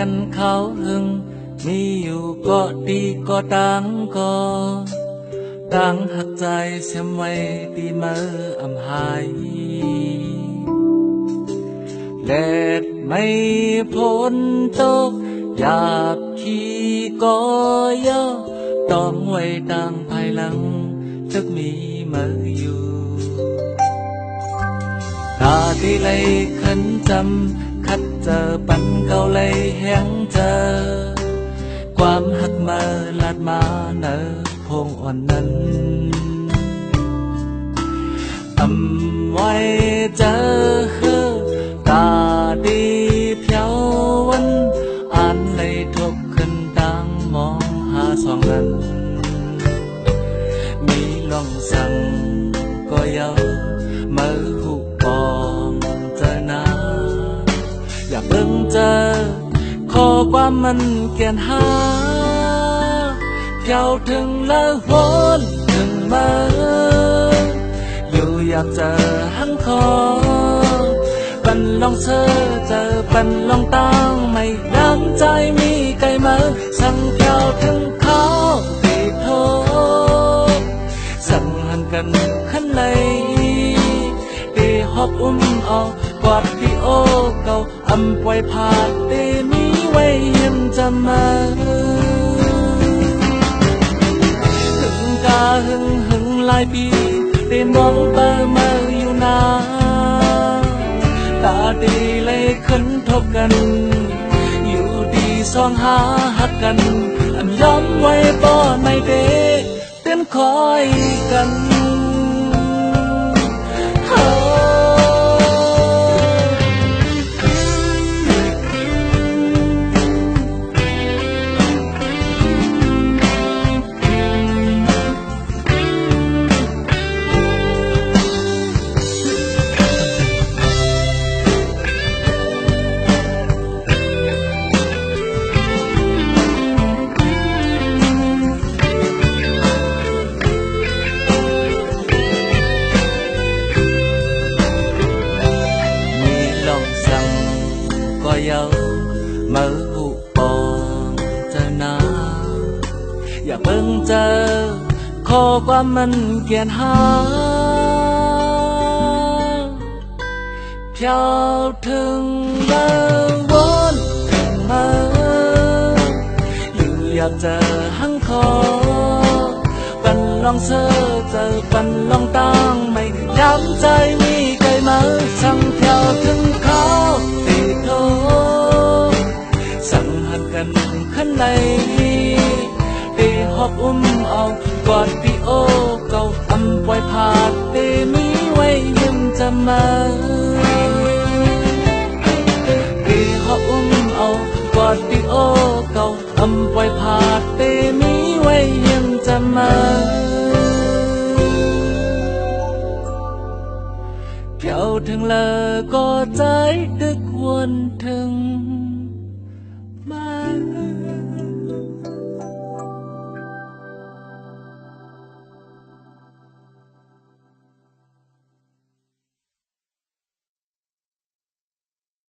กันเขาหึงมีอยู่ก็ดีก็ต่างก็ต่างหักใจเสียมไว้ตีมืออำหายแดดไม่พ้นตกหยาบขี้ก็เยอะต้องไว้ต่างภายหลังจึกมีมืออยู่ตาที่ไหลขันจำคัดเจอปันเก่าไหลแห้งเจอความหักมาลาดมาเนอพงอ่อนนั้นไว้เจอตาดีเพียววันอ่านเลยทบขึ้นต่างมองหาสองนั้นมีลองสั่งก็เยามือหุบปองเจอหน้าอย่าเพิ่งเจอขอความมันเกียนหาเพียวถึงละหนถึงมาอยู่อยากเจอหันคอปันลองเธอเจอปันลองตั้งไม่น้ำใจมีไกลมาสั่งเพียวถึงเขาตีโทษสั่งหันกันขันเลยตีหอบอุ้มเอากอดที่โอเก่าอำปล่อยผ่านตีมีไว้ยังจะมาถึงกาหึงหลายปีตีมองเปิดมาอยู่นาตาดีเลยขึ้นทบกันอยู่ดีสองหาหักกันอันย้ำไว้บ่ไม่เด็กเต้นคอยกันก็เยามือหุบปองเจอหน้าอย่าเพิ่งเจอขอความมันเกียนหาเพียวถึงมาวนถึงมาอยู่อยากเจอหังคอปันลองเธอเจอปันลองตั้งไม่ย้ำใจมีไกลมาสั่งเพียวถึงเขาสั่งหันกันขันในตีหอบอุ้มเอากอดพี่โอเก่าอำปล่อยผ่านตีมีไว้ยืมจะมาตีหอบอุ้มเอากอดพี่โอเก่าอำปล่อยผ่านตีมีไว้ยืมจะมาเพียวถึงเลยก็ใจดึกวนถึง